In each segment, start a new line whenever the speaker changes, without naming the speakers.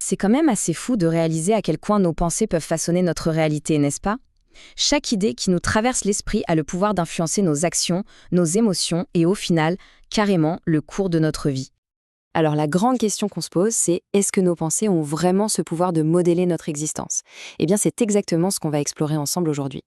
C'est quand même assez fou de réaliser à quel point nos pensées peuvent façonner notre réalité, n'est-ce pas? Chaque idée qui nous traverse l'esprit a le pouvoir d'influencer nos actions, nos émotions et au final, carrément, le cours de notre vie. Alors la grande question qu'on se pose, c'est est-ce que nos pensées ont vraiment ce pouvoir de modeler notre existence? Eh bien, c'est exactement ce qu'on va explorer ensemble aujourd'hui.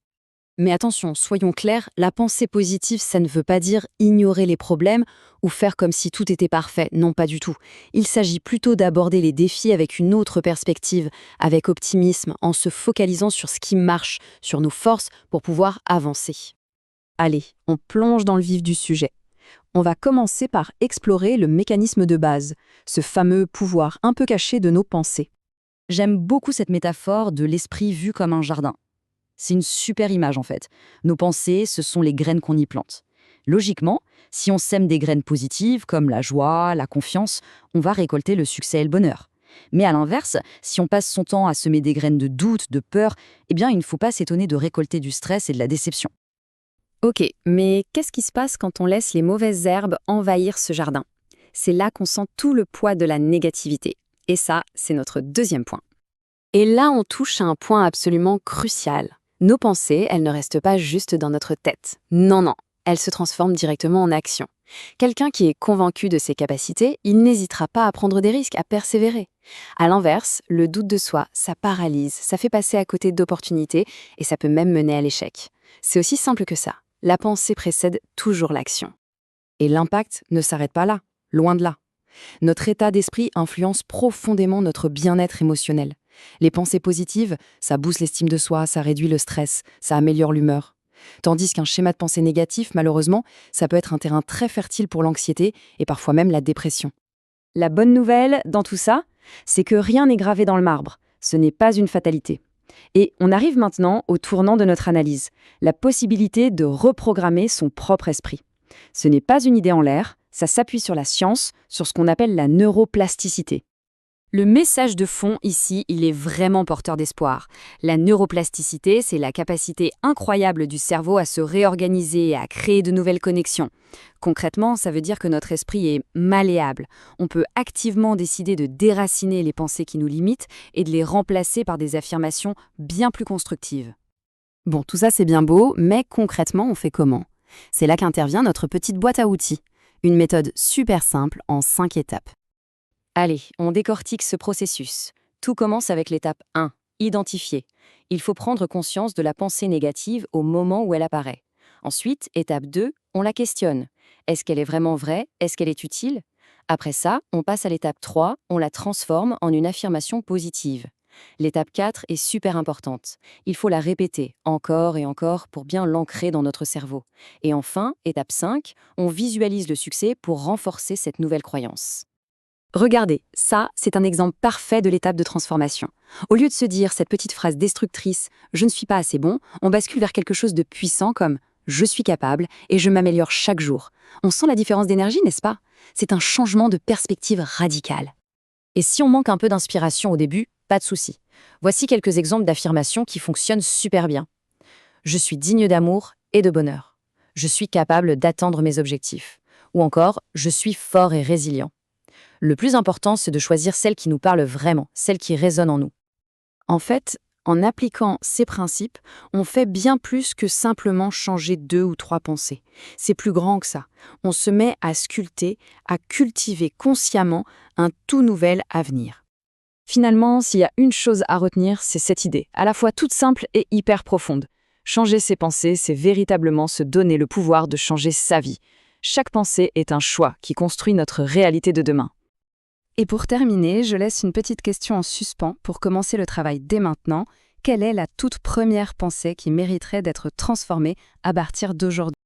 Mais attention, soyons clairs, la pensée positive, ça ne veut pas dire ignorer les problèmes ou faire comme si tout était parfait. Non, pas du tout. Il s'agit plutôt d'aborder les défis avec une autre perspective, avec optimisme, en se focalisant sur ce qui marche, sur nos forces pour pouvoir avancer. Allez, on plonge dans le vif du sujet. On va commencer par explorer le mécanisme de base, ce fameux pouvoir un peu caché de nos pensées. J'aime beaucoup cette métaphore de l'esprit vu comme un jardin. C'est une super image en fait. Nos pensées, ce sont les graines qu'on y plante. Logiquement, si on sème des graines positives comme la joie, la confiance, on va récolter le succès et le bonheur. Mais à l'inverse, si on passe son temps à semer des graines de doute, de peur, eh bien il ne faut pas s'étonner de récolter du stress et de la déception. Ok, mais qu'est-ce qui se passe quand on laisse les mauvaises herbes envahir ce jardin? C'est là qu'on sent tout le poids de la négativité. Et ça, c'est notre deuxième point. Et là, on touche à un point absolument crucial. Nos pensées, elles ne restent pas juste dans notre tête. Non, non, elles se transforment directement en action. Quelqu'un qui est convaincu de ses capacités, il n'hésitera pas à prendre des risques, à persévérer. À l'inverse, le doute de soi, ça paralyse, ça fait passer à côté d'opportunités et ça peut même mener à l'échec. C'est aussi simple que ça. La pensée précède toujours l'action. Et l'impact ne s'arrête pas là, loin de là. Notre état d'esprit influence profondément notre bien-être émotionnel. Les pensées positives, ça booste l'estime de soi, ça réduit le stress, ça améliore l'humeur. Tandis qu'un schéma de pensée négatif, malheureusement, ça peut être un terrain très fertile pour l'anxiété et parfois même la dépression. La bonne nouvelle dans tout ça, c'est que rien n'est gravé dans le marbre. Ce n'est pas une fatalité. Et on arrive maintenant au tournant de notre analyse, la possibilité de reprogrammer son propre esprit. Ce n'est pas une idée en l'air, ça s'appuie sur la science, sur ce qu'on appelle la neuroplasticité. Le message de fond ici, il est vraiment porteur d'espoir. La neuroplasticité, c'est la capacité incroyable du cerveau à se réorganiser et à créer de nouvelles connexions. Concrètement, ça veut dire que notre esprit est malléable. On peut activement décider de déraciner les pensées qui nous limitent et de les remplacer par des affirmations bien plus constructives. Bon, tout ça c'est bien beau, mais concrètement, on fait comment? C'est là qu'intervient notre petite boîte à outils. Une méthode super simple en 5 étapes. Allez, on décortique ce processus. Tout commence avec l'étape 1, identifier. Il faut prendre conscience de la pensée négative au moment où elle apparaît. Ensuite, étape 2, on la questionne. Est-ce qu'elle est vraiment vraie? Est-ce qu'elle est utile? Après ça, on passe à l'étape 3, on la transforme en une affirmation positive. L'étape 4 est super importante. Il faut la répéter encore et encore pour bien l'ancrer dans notre cerveau. Et enfin, étape 5, on visualise le succès pour renforcer cette nouvelle croyance. Regardez, ça, c'est un exemple parfait de l'étape de transformation. Au lieu de se dire cette petite phrase destructrice « je ne suis pas assez bon », on bascule vers quelque chose de puissant comme « je suis capable et je m'améliore chaque jour ». On sent la différence d'énergie, n'est-ce pas? C'est un changement de perspective radical. Et si on manque un peu d'inspiration au début, pas de souci. Voici quelques exemples d'affirmations qui fonctionnent super bien. Je suis digne d'amour et de bonheur. Je suis capable d'atteindre mes objectifs. Ou encore, je suis fort et résilient. Le plus important, c'est de choisir celle qui nous parle vraiment, celle qui résonne en nous. En fait, en appliquant ces principes, on fait bien plus que simplement changer 2 ou 3 pensées. C'est plus grand que ça. On se met à sculpter, à cultiver consciemment un tout nouvel avenir. Finalement, s'il y a une chose à retenir, c'est cette idée, à la fois toute simple et hyper profonde. Changer ses pensées, c'est véritablement se donner le pouvoir de changer sa vie. Chaque pensée est un choix qui construit notre réalité de demain. Et pour terminer, je laisse une petite question en suspens pour commencer le travail dès maintenant. Quelle est la toute première pensée qui mériterait d'être transformée à partir d'aujourd'hui?